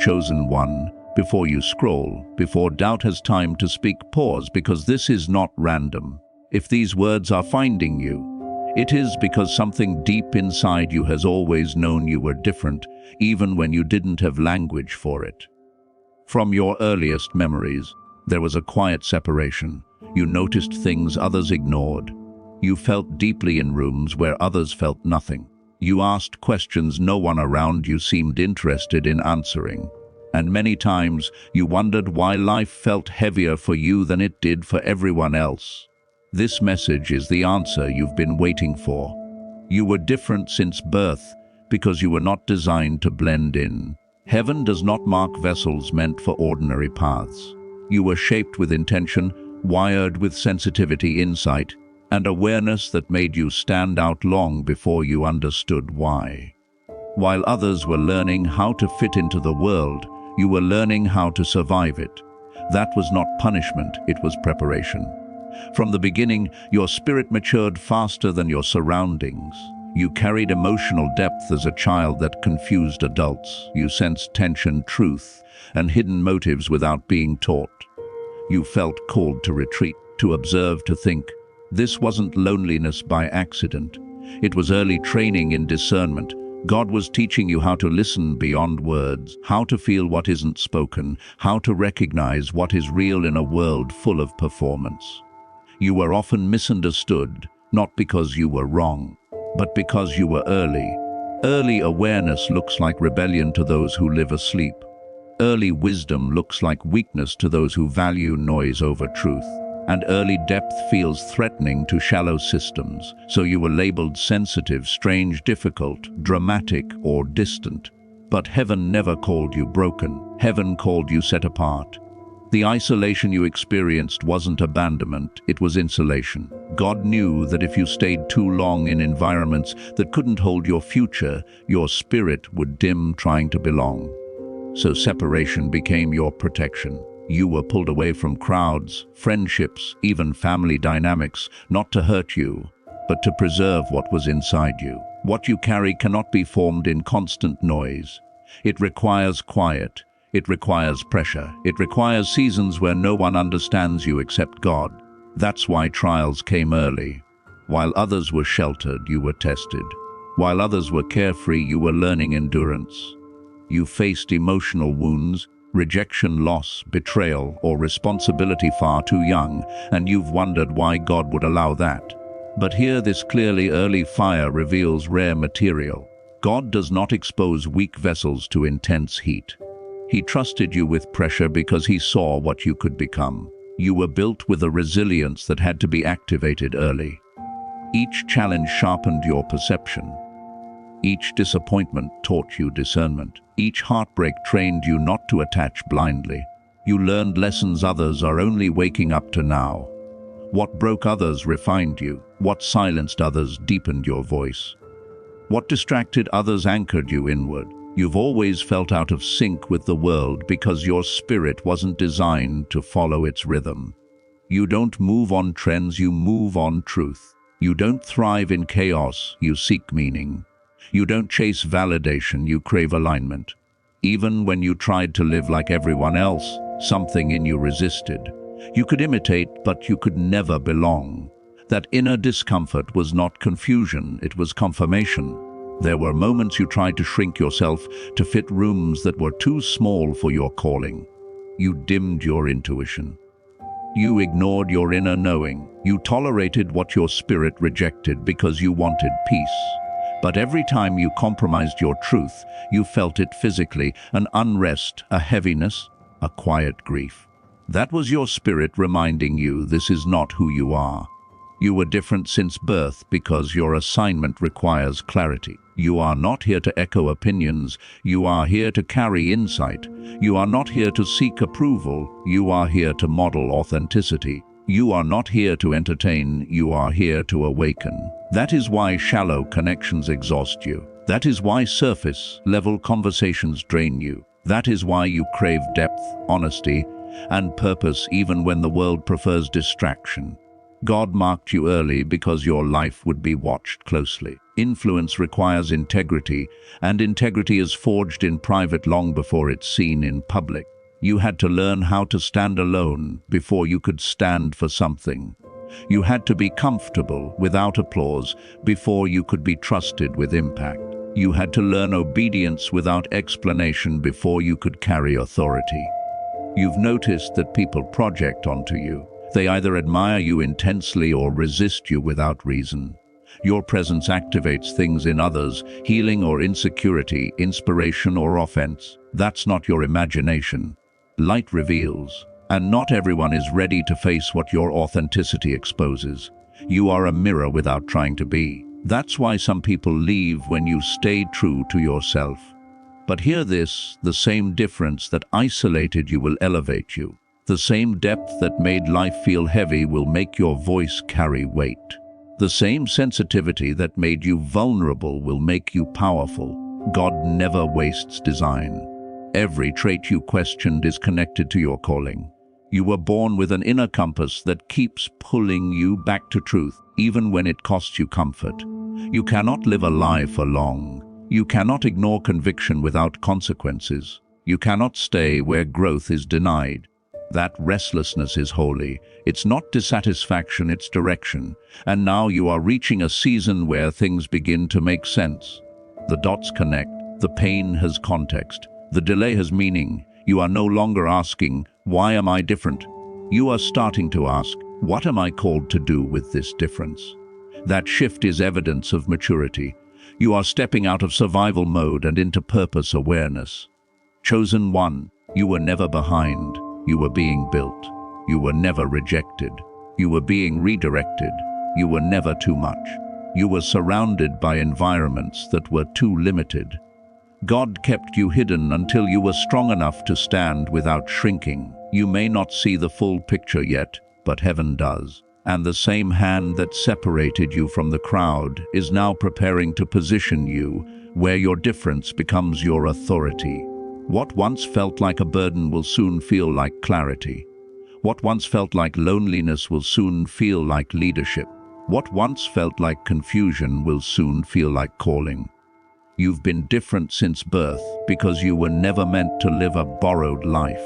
chosen one, before you scroll, before doubt has time to speak, pause, because this is not random. If these words are finding you, it is because something deep inside you has always known you were different, even when you didn't have language for it. From your earliest memories, there was a quiet separation. You noticed things others ignored. You felt deeply in rooms where others felt nothing. You asked questions no one around you seemed interested in answering. And many times you wondered why life felt heavier for you than it did for everyone else. This message is the answer you've been waiting for. You were different since birth because you were not designed to blend in. Heaven does not mark vessels meant for ordinary paths. You were shaped with intention, wired with sensitivity, insight, and awareness that made you stand out long before you understood why. While others were learning how to fit into the world, you were learning how to survive it. That was not punishment, it was preparation. From the beginning, your spirit matured faster than your surroundings. You carried emotional depth as a child that confused adults. You sensed tension, truth, and hidden motives without being taught. You felt called to retreat, to observe, to think. This wasn't loneliness by accident. It was early training in discernment. God was teaching you how to listen beyond words, how to feel what isn't spoken, how to recognize what is real in a world full of performance. You were often misunderstood, not because you were wrong, but because you were early. Early awareness looks like rebellion to those who live asleep. Early wisdom looks like weakness to those who value noise over truth. And early depth feels threatening to shallow systems, so you were labeled sensitive, strange, difficult, dramatic, or distant. But heaven never called you broken. Heaven called you set apart. The isolation you experienced wasn't abandonment, it was insulation. God knew that if you stayed too long in environments that couldn't hold your future, your spirit would dim trying to belong. So separation became your protection. You were pulled away from crowds, friendships, even family dynamics, not to hurt you, but to preserve what was inside you. What you carry cannot be formed in constant noise. It requires quiet. It requires pressure. It requires seasons where no one understands you except God. That's why trials came early. While others were sheltered, you were tested. While others were carefree, you were learning endurance. You faced emotional wounds, rejection, loss, betrayal, or responsibility far too young, and you've wondered why God would allow that. But here this clearly early fire reveals rare material. God does not expose weak vessels to intense heat. He trusted you with pressure because he saw what you could become. You were built with a resilience that had to be activated early. Each challenge sharpened your perception. Each disappointment taught you discernment. Each heartbreak trained you not to attach blindly. You learned lessons others are only waking up to now. What broke others refined you. What silenced others deepened your voice. What distracted others anchored you inward. You've always felt out of sync with the world because your spirit wasn't designed to follow its rhythm. You don't move on trends, you move on truth. You don't thrive in chaos, you seek meaning. You don't chase validation, you crave alignment. Even when you tried to live like everyone else, something in you resisted. You could imitate, but you could never belong. That inner discomfort was not confusion, it was confirmation. There were moments you tried to shrink yourself to fit rooms that were too small for your calling. You dimmed your intuition. You ignored your inner knowing. You tolerated what your spirit rejected because you wanted peace. But every time you compromised your truth, you felt it physically, an unrest, a heaviness, a quiet grief. That was your spirit reminding you this is not who you are. You were different since birth because your assignment requires clarity. You are not here to echo opinions, you are here to carry insight. You are not here to seek approval, you are here to model authenticity. You are not here to entertain, you are here to awaken. That is why shallow connections exhaust you. That is why surface-level conversations drain you. That is why you crave depth, honesty, and purpose even when the world prefers distraction. God marked you early because your life would be watched closely. Influence requires integrity, and integrity is forged in private long before it's seen in public. You had to learn how to stand alone before you could stand for something. You had to be comfortable without applause before you could be trusted with impact. You had to learn obedience without explanation before you could carry authority. You've noticed that people project onto you. They either admire you intensely or resist you without reason. Your presence activates things in others, healing or insecurity, inspiration or offense. That's not your imagination. Light reveals, and not everyone is ready to face what your authenticity exposes. You are a mirror without trying to be. That's why some people leave when you stay true to yourself. But hear this, the same difference that isolated you will elevate you. The same depth that made life feel heavy will make your voice carry weight. The same sensitivity that made you vulnerable will make you powerful. God never wastes design. Every trait you questioned is connected to your calling. You were born with an inner compass that keeps pulling you back to truth, even when it costs you comfort. You cannot live a lie for long. You cannot ignore conviction without consequences. You cannot stay where growth is denied. That restlessness is holy. It's not dissatisfaction, it's direction. And now you are reaching a season where things begin to make sense. The dots connect. The pain has context. The delay has meaning. You are no longer asking, why am I different? You are starting to ask, what am I called to do with this difference? That shift is evidence of maturity. You are stepping out of survival mode and into purpose awareness. Chosen one, you were never behind. You were being built. You were never rejected. You were being redirected. You were never too much. You were surrounded by environments that were too limited. God kept you hidden until you were strong enough to stand without shrinking. You may not see the full picture yet, but heaven does. And the same hand that separated you from the crowd is now preparing to position you where your difference becomes your authority. What once felt like a burden will soon feel like clarity. What once felt like loneliness will soon feel like leadership. What once felt like confusion will soon feel like calling. You've been different since birth because you were never meant to live a borrowed life.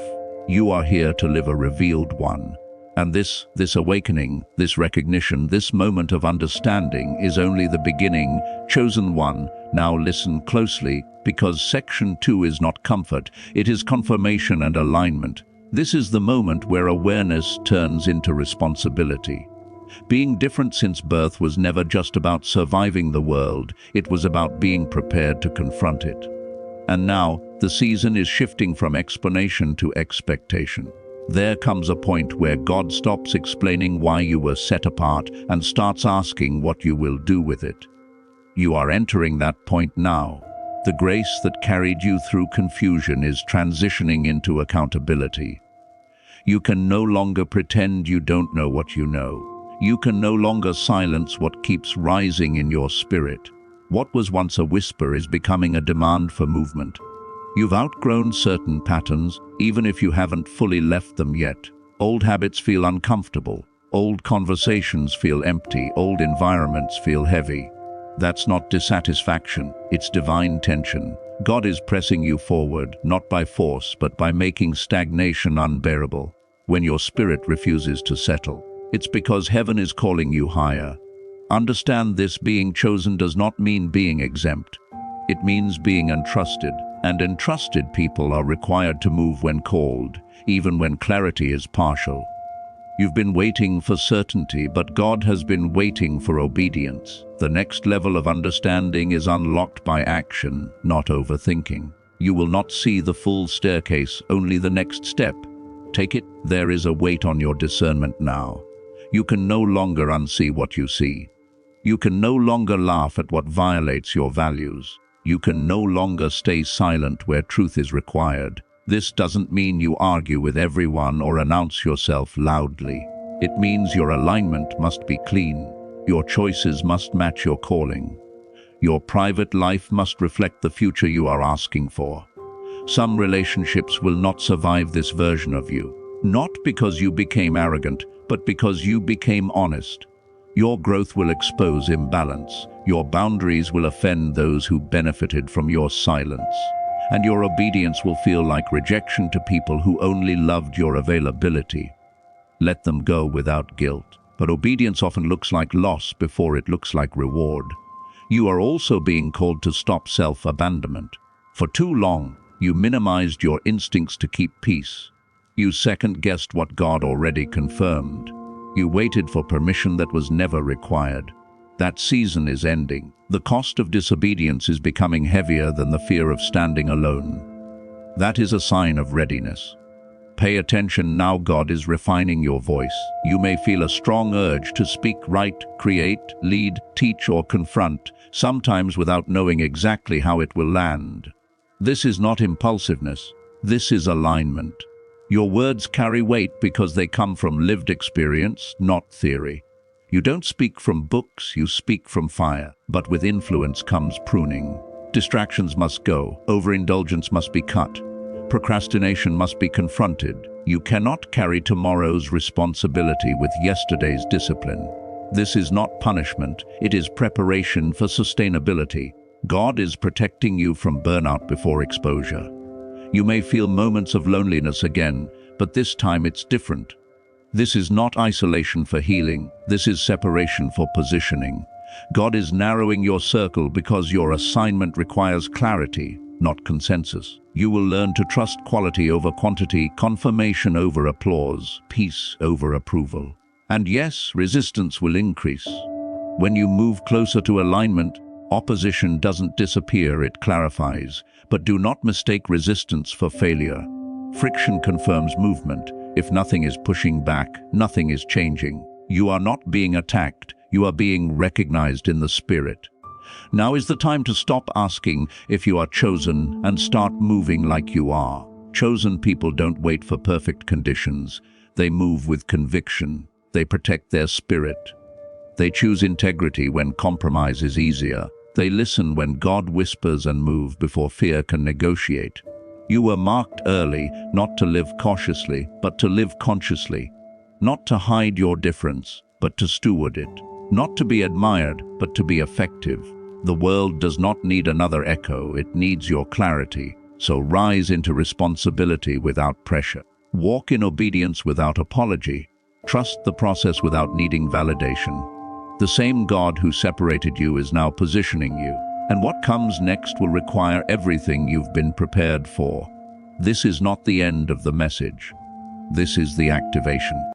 You are here to live a revealed one. And this awakening, this recognition, this moment of understanding is only the beginning. Chosen one, now listen closely, because section 2 is not comfort, it is confirmation and alignment. This is the moment where awareness turns into responsibility. Being different since birth was never just about surviving the world, it was about being prepared to confront it. And now, the season is shifting from explanation to expectation. There comes a point where God stops explaining why you were set apart and starts asking what you will do with it. You are entering that point now. The grace that carried you through confusion is transitioning into accountability. You can no longer pretend you don't know what you know. You can no longer silence what keeps rising in your spirit. What was once a whisper is becoming a demand for movement. You've outgrown certain patterns, even if you haven't fully left them yet. Old habits feel uncomfortable. Old conversations feel empty. Old environments feel heavy. That's not dissatisfaction, it's divine tension. God is pressing you forward, not by force, but by making stagnation unbearable. When your spirit refuses to settle, it's because heaven is calling you higher. Understand this: being chosen does not mean being exempt. It means being entrusted. And entrusted people are required to move when called, even when clarity is partial. You've been waiting for certainty, but God has been waiting for obedience. The next level of understanding is unlocked by action, not overthinking. You will not see the full staircase, only the next step. Take it. There is a weight on your discernment now. You can no longer unsee what you see. You can no longer laugh at what violates your values. You can no longer stay silent where truth is required. This doesn't mean you argue with everyone or announce yourself loudly. It means your alignment must be clean. Your choices must match your calling. Your private life must reflect the future you are asking for. Some relationships will not survive this version of you. Not because you became arrogant, but because you became honest. Your growth will expose imbalance. Your boundaries will offend those who benefited from your silence. And your obedience will feel like rejection to people who only loved your availability. Let them go without guilt. But obedience often looks like loss before it looks like reward. You are also being called to stop self-abandonment. For too long, you minimized your instincts to keep peace. You second-guessed what God already confirmed. You waited for permission that was never required. That season is ending. The cost of disobedience is becoming heavier than the fear of standing alone. That is a sign of readiness. Pay attention now. God is refining your voice. You may feel a strong urge to speak, write, create, lead, teach, or confront, sometimes without knowing exactly how it will land. This is not impulsiveness. This is alignment. Your words carry weight because they come from lived experience, not theory. You don't speak from books, you speak from fire. But with influence comes pruning. Distractions must go. Overindulgence must be cut. Procrastination must be confronted. You cannot carry tomorrow's responsibility with yesterday's discipline. This is not punishment, it is preparation for sustainability. God is protecting you from burnout before exposure. You may feel moments of loneliness again, but this time it's different. This is not isolation for healing, this is separation for positioning. God is narrowing your circle because your assignment requires clarity, not consensus. You will learn to trust quality over quantity, confirmation over applause, peace over approval. And yes, resistance will increase. When you move closer to alignment, opposition doesn't disappear, it clarifies. But do not mistake resistance for failure. Friction confirms movement. If nothing is pushing back, nothing is changing. You are not being attacked, you are being recognized in the spirit. Now is the time to stop asking if you are chosen and start moving like you are. Chosen people don't wait for perfect conditions. They move with conviction. They protect their spirit. They choose integrity when compromise is easier. They listen when God whispers and move before fear can negotiate. You were marked early, not to live cautiously, but to live consciously. Not to hide your difference, but to steward it. Not to be admired, but to be effective. The world does not need another echo, it needs your clarity. So rise into responsibility without pressure. Walk in obedience without apology. Trust the process without needing validation. The same God who separated you is now positioning you. And what comes next will require everything you've been prepared for. This is not the end of the message. This is the activation.